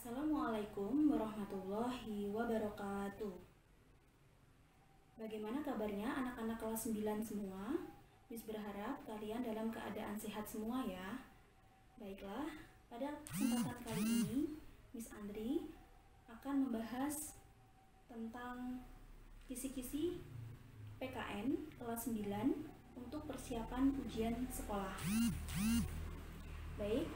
Assalamualaikum warahmatullahi wabarakatuh. Bagaimana kabarnya anak-anak kelas 9 semua? Miss berharap kalian dalam keadaan sehat semua ya. Baiklah, pada kesempatan kali ini Miss Andri akan membahas tentang kisi-kisi PKN kelas 9 untuk persiapan ujian sekolah. Baik,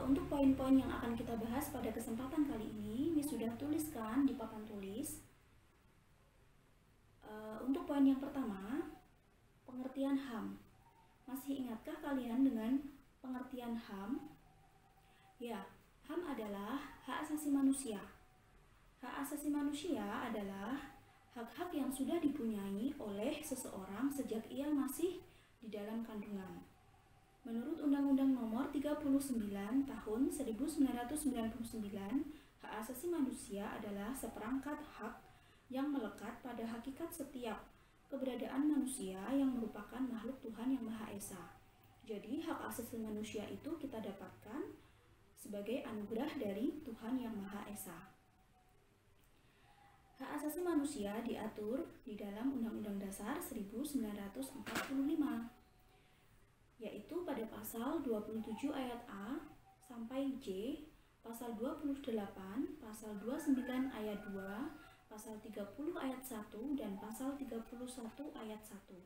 untuk poin-poin yang akan kita bahas pada kesempatan kali ini, Miss sudah tuliskan di papan tulis. Untuk poin yang pertama, pengertian HAM. Masih ingatkah kalian dengan pengertian HAM? Ya, HAM adalah hak asasi manusia. Hak asasi manusia adalah hak-hak yang sudah dipunyai oleh seseorang sejak ia masih di dalam kandungan. Menurut Undang-Undang Nomor 39 Tahun 1999, hak asasi manusia adalah seperangkat hak yang melekat pada hakikat setiap keberadaan manusia yang merupakan makhluk Tuhan Yang Maha Esa. Jadi, hak asasi manusia itu kita dapatkan sebagai anugerah dari Tuhan Yang Maha Esa. Hak asasi manusia diatur di dalam Undang-Undang Dasar 1945. Yaitu pada pasal 27 ayat A sampai J, pasal 28, pasal 29 ayat 2, pasal 30 ayat 1, dan pasal 31 ayat 1.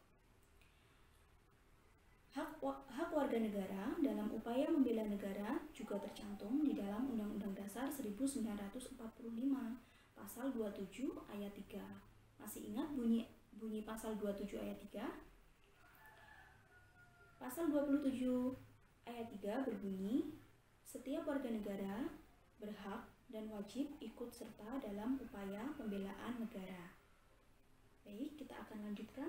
Hak warga negara dalam upaya membela negara juga tercantum di dalam Undang-Undang Dasar 1945, pasal 27 ayat 3. Masih ingat bunyi pasal 27 ayat 3? Pasal 27 ayat 3 berbunyi, setiap warga negara berhak dan wajib ikut serta dalam upaya pembelaan negara. Baik, kita akan lanjutkan.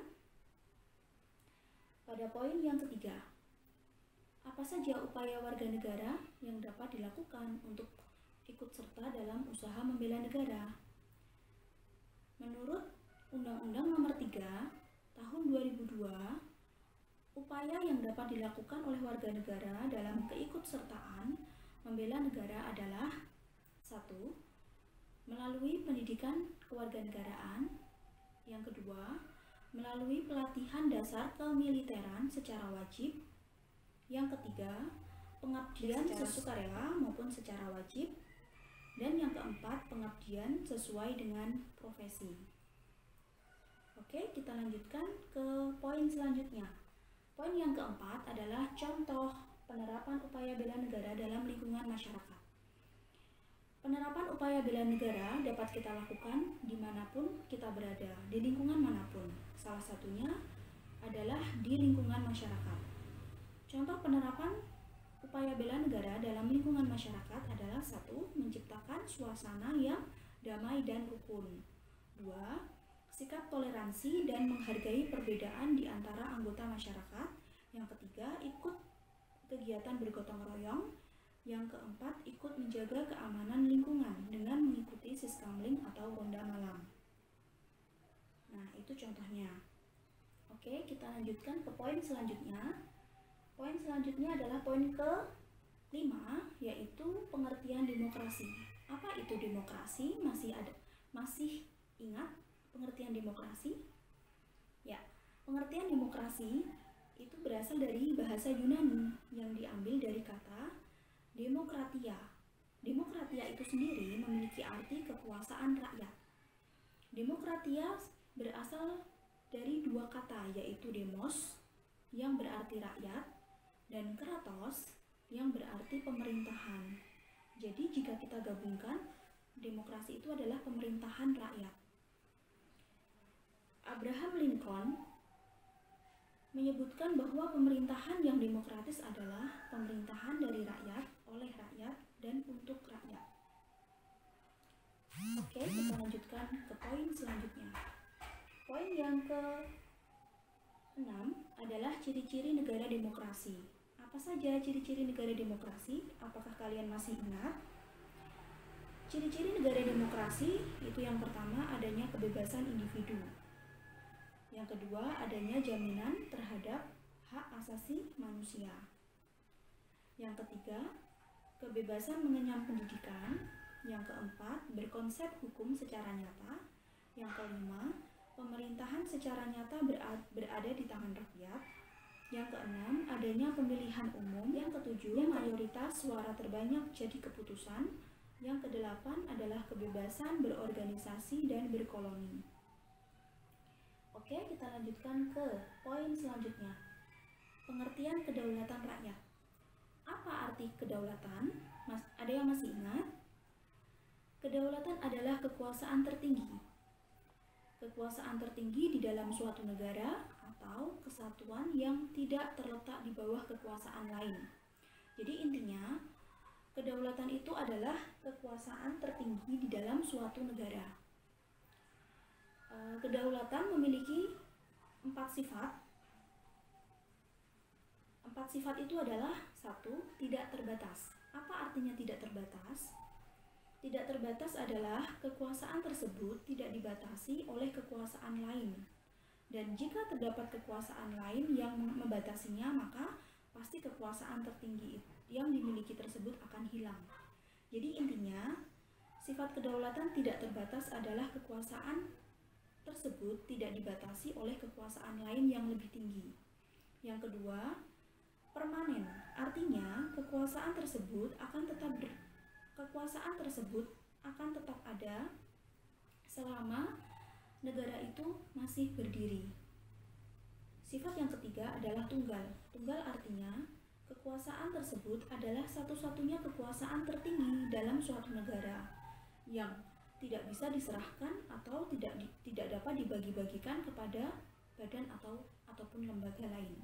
Pada poin yang ketiga, apa saja upaya warga negara yang dapat dilakukan untuk ikut serta dalam usaha membela negara? Menurut Undang-Undang Nomor 3 Tahun 2002, upaya yang dapat dilakukan oleh warga negara dalam keikutsertaan membela negara adalah 1. Melalui pendidikan kewarganegaraan. Yang kedua, melalui pelatihan dasar kemiliteran secara wajib. Yang ketiga, pengabdian secara sukarela maupun secara wajib. Dan yang keempat, pengabdian sesuai dengan profesi. Oke, kita lanjutkan ke poin selanjutnya. Poin yang keempat adalah contoh penerapan upaya bela negara dalam lingkungan masyarakat. Penerapan upaya bela negara dapat kita lakukan dimanapun kita berada, di lingkungan manapun. Salah satunya adalah di lingkungan masyarakat. Contoh penerapan upaya bela negara dalam lingkungan masyarakat adalah 1. Menciptakan suasana yang damai dan rukun. 2. Sikap toleransi dan menghargai perbedaan di antara anggota masyarakat. Yang ketiga, ikut kegiatan bergotong royong. Yang keempat, ikut menjaga keamanan lingkungan dengan mengikuti siskamling atau ronda malam. Nah, itu contohnya. Oke, kita lanjutkan ke poin selanjutnya. Poin selanjutnya adalah poin ke-5, yaitu pengertian demokrasi. Apa itu demokrasi? Masih ingat pengertian demokrasi? Ya, pengertian demokrasi itu berasal dari bahasa Yunani yang diambil dari kata demokratia. Demokratia itu sendiri memiliki arti kekuasaan rakyat. Demokratia berasal dari dua kata, yaitu demos yang berarti rakyat dan kratos yang berarti pemerintahan. Jadi jika kita gabungkan, demokrasi itu adalah pemerintahan rakyat. Abraham Lincoln menyebutkan bahwa pemerintahan yang demokratis adalah pemerintahan dari rakyat, oleh rakyat, dan untuk rakyat. Oke, kita lanjutkan ke poin selanjutnya. Poin yang ke-6 adalah ciri-ciri negara demokrasi. Apa saja ciri-ciri negara demokrasi? Apakah kalian masih ingat? Ciri-ciri negara demokrasi itu yang pertama adanya kebebasan individu. Yang kedua, adanya jaminan terhadap hak asasi manusia. Yang ketiga, kebebasan mengenyam pendidikan. Yang keempat, berkonsep hukum secara nyata. Yang kelima, pemerintahan secara nyata berada di tangan rakyat. Yang keenam, adanya pemilihan umum. Yang ketujuh, mayoritas suara terbanyak jadi keputusan. Yang kedelapan adalah kebebasan berorganisasi dan berkoloni. Oke, kita lanjutkan ke poin selanjutnya. Pengertian kedaulatan rakyat. Apa arti kedaulatan? Ada yang masih ingat? Kedaulatan adalah kekuasaan tertinggi. Kekuasaan tertinggi di dalam suatu negara atau kesatuan yang tidak terletak di bawah kekuasaan lain. Jadi intinya, kedaulatan itu adalah kekuasaan tertinggi di dalam suatu negara. Kedaulatan memiliki 4 sifat. 4 sifat itu adalah: 1. Tidak terbatas. Apa artinya tidak terbatas? Tidak terbatas adalah kekuasaan tersebut tidak dibatasi oleh kekuasaan lain. Dan jika terdapat kekuasaan lain yang membatasinya, maka pasti kekuasaan tertinggi yang dimiliki tersebut akan hilang. Jadi intinya, sifat kedaulatan tidak terbatas adalah kekuasaan tersebut tidak dibatasi oleh kekuasaan lain yang lebih tinggi. Yang kedua, permanen. Artinya, kekuasaan tersebut akan tetap ada selama negara itu masih berdiri. Sifat yang ketiga adalah tunggal. Tunggal artinya kekuasaan tersebut adalah satu-satunya kekuasaan tertinggi dalam suatu negara yang tidak bisa diserahkan atau tidak dapat dibagi-bagikan kepada badan ataupun lembaga lain.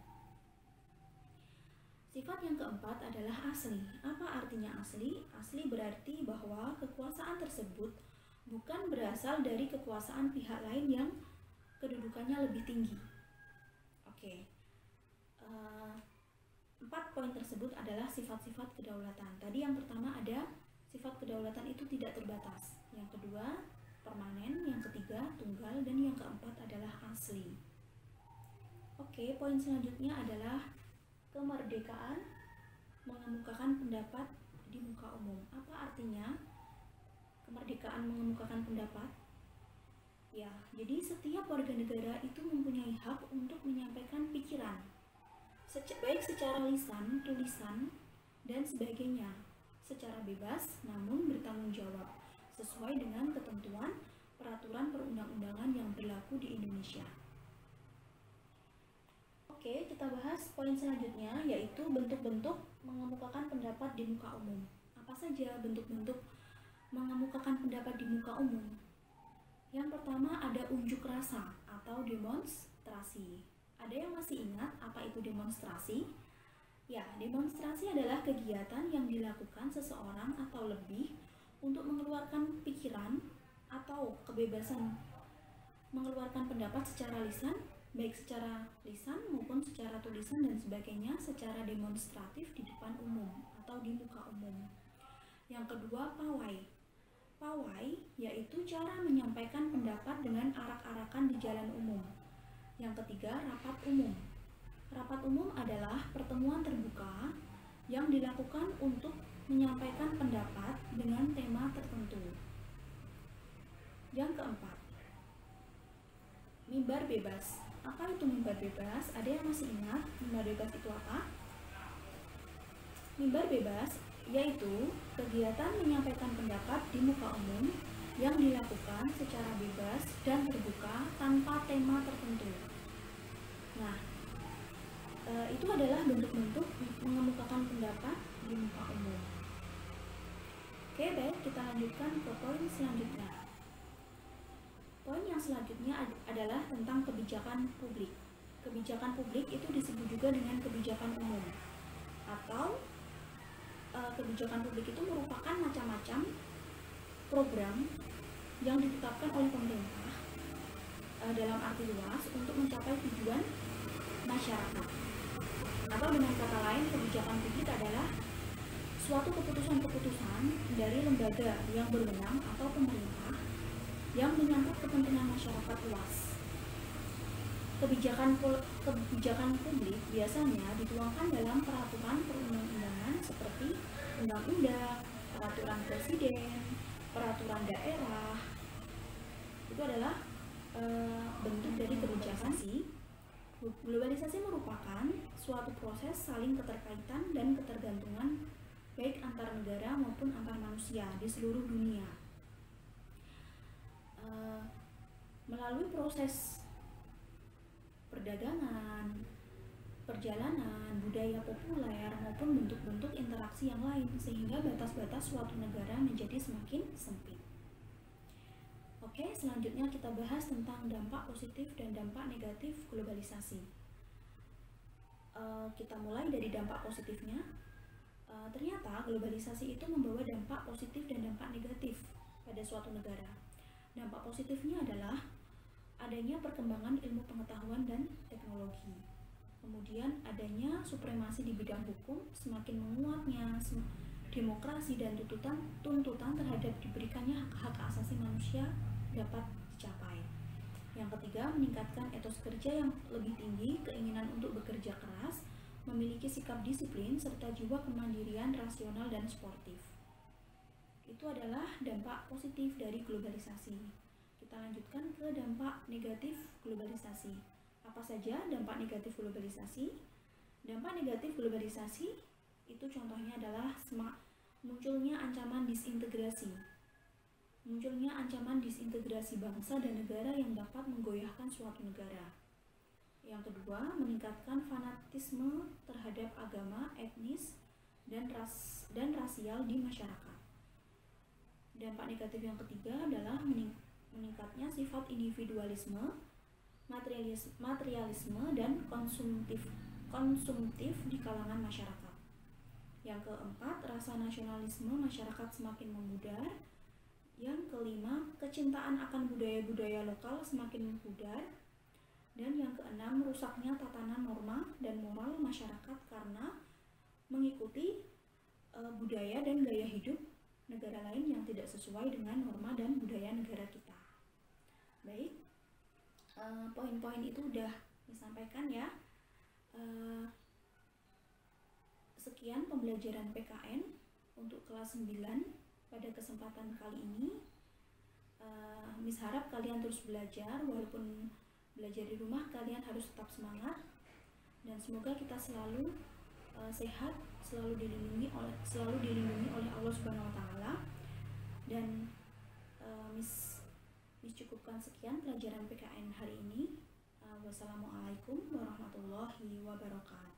Sifat yang keempat adalah asli. Apa artinya asli? Asli berarti bahwa kekuasaan tersebut bukan berasal dari kekuasaan pihak lain yang kedudukannya lebih tinggi. Oke. 4 poin tersebut adalah sifat-sifat kedaulatan. Tadi yang pertama ada sifat kedaulatan itu tidak terbatas. Yang kedua, permanen. Yang ketiga, tunggal. Dan yang keempat adalah asli. Oke, poin selanjutnya adalah kemerdekaan mengemukakan pendapat di muka umum. Apa artinya kemerdekaan mengemukakan pendapat? Ya, jadi setiap warga negara itu mempunyai hak untuk menyampaikan pikiran, baik secara lisan, tulisan, dan sebagainya, secara bebas namun bertanggung jawab, sesuai dengan ketentuan peraturan perundang-undangan yang berlaku di Indonesia. Oke, kita bahas poin selanjutnya, yaitu bentuk-bentuk mengemukakan pendapat di muka umum. Apa saja bentuk-bentuk mengemukakan pendapat di muka umum? Yang pertama ada unjuk rasa atau demonstrasi. Ada yang masih ingat apa itu demonstrasi? Ya, demonstrasi adalah kegiatan yang dilakukan seseorang atau lebih untuk mengeluarkan pikiran atau kebebasan mengeluarkan pendapat secara lisan, baik secara lisan maupun secara tulisan dan sebagainya, secara demonstratif di depan umum atau di muka umum. Yang kedua, pawai. Pawai yaitu cara menyampaikan pendapat dengan arak-arakan di jalan umum. Yang ketiga, rapat umum. Rapat umum adalah pertemuan terbuka yang dilakukan untuk menyampaikan pendapat dengan tema tertentu. Yang keempat, mimbar bebas. Apa itu mimbar bebas? Ada yang masih ingat mimbar bebas itu apa? Mimbar bebas yaitu kegiatan menyampaikan pendapat di muka umum yang dilakukan secara bebas dan terbuka tanpa tema tertentu. Nah, itu adalah bentuk-bentuk mengemukakan pendapat di muka umum. Oke, baik, kita lanjutkan ke poin selanjutnya. Poin yang selanjutnya adalah tentang kebijakan publik. Kebijakan publik itu disebut juga dengan kebijakan umum. Atau kebijakan publik itu merupakan macam-macam program yang ditetapkan oleh pemerintah dalam arti luas untuk mencapai tujuan masyarakat. Atau dengan kata lain, kebijakan publik adalah suatu keputusan-keputusan dari lembaga yang berwenang atau pemerintah yang menyangkut kepentingan masyarakat luas. Kebijakan publik biasanya dituangkan dalam peraturan perundang-undangan seperti undang-undang, peraturan presiden, peraturan daerah, itu adalah bentuk dari kebijakan. Globalisasi merupakan suatu proses saling keterkaitan dan ketergantungan baik antar negara maupun antar manusia di seluruh dunia. Melalui proses perdagangan, perjalanan, budaya populer, maupun bentuk-bentuk interaksi yang lain, sehingga batas-batas suatu negara menjadi semakin sempit. Oke, selanjutnya kita bahas tentang dampak positif dan dampak negatif globalisasi. Kita mulai dari dampak positifnya. Ternyata globalisasi itu membawa dampak positif dan dampak negatif pada suatu negara. Dampak positifnya adalah adanya perkembangan ilmu pengetahuan dan teknologi. Kemudian adanya supremasi di bidang hukum, semakin menguatnya demokrasi dan tuntutan terhadap diberikannya hak asasi manusia dapat dicapai. Yang ketiga, meningkatkan etos kerja yang lebih tinggi, keinginan untuk bekerja keras, memiliki sikap disiplin, serta jiwa kemandirian, rasional, dan sportif. Itu adalah dampak positif dari globalisasi. Kita lanjutkan ke dampak negatif globalisasi. Apa saja dampak negatif globalisasi? Dampak negatif globalisasi itu contohnya adalah munculnya ancaman disintegrasi. Munculnya ancaman disintegrasi bangsa dan negara yang dapat menggoyahkan suatu negara. Yang kedua, meningkatkan fanatisme terhadap agama, etnis, dan rasial di masyarakat. Dampak negatif yang ketiga adalah meningkatnya sifat individualisme, materialisme, dan konsumtif di kalangan masyarakat. Yang keempat, rasa nasionalisme masyarakat semakin memudar. Yang kelima, kecintaan akan budaya-budaya lokal semakin memudar. Dan yang keenam, rusaknya tatanan norma dan moral masyarakat karena mengikuti budaya dan gaya hidup negara lain yang tidak sesuai dengan norma dan budaya negara kita. Baik, poin-poin itu udah disampaikan ya. Sekian pembelajaran PKN untuk kelas 9 pada kesempatan kali ini. Miss harap kalian terus belajar, walaupun belajar di rumah kalian harus tetap semangat, dan semoga kita selalu sehat, selalu dilindungi oleh Allah Subhanahu wa taala. Dan Miss cukupkan sekian pelajaran PKN hari ini. Wassalamualaikum warahmatullahi wabarakatuh.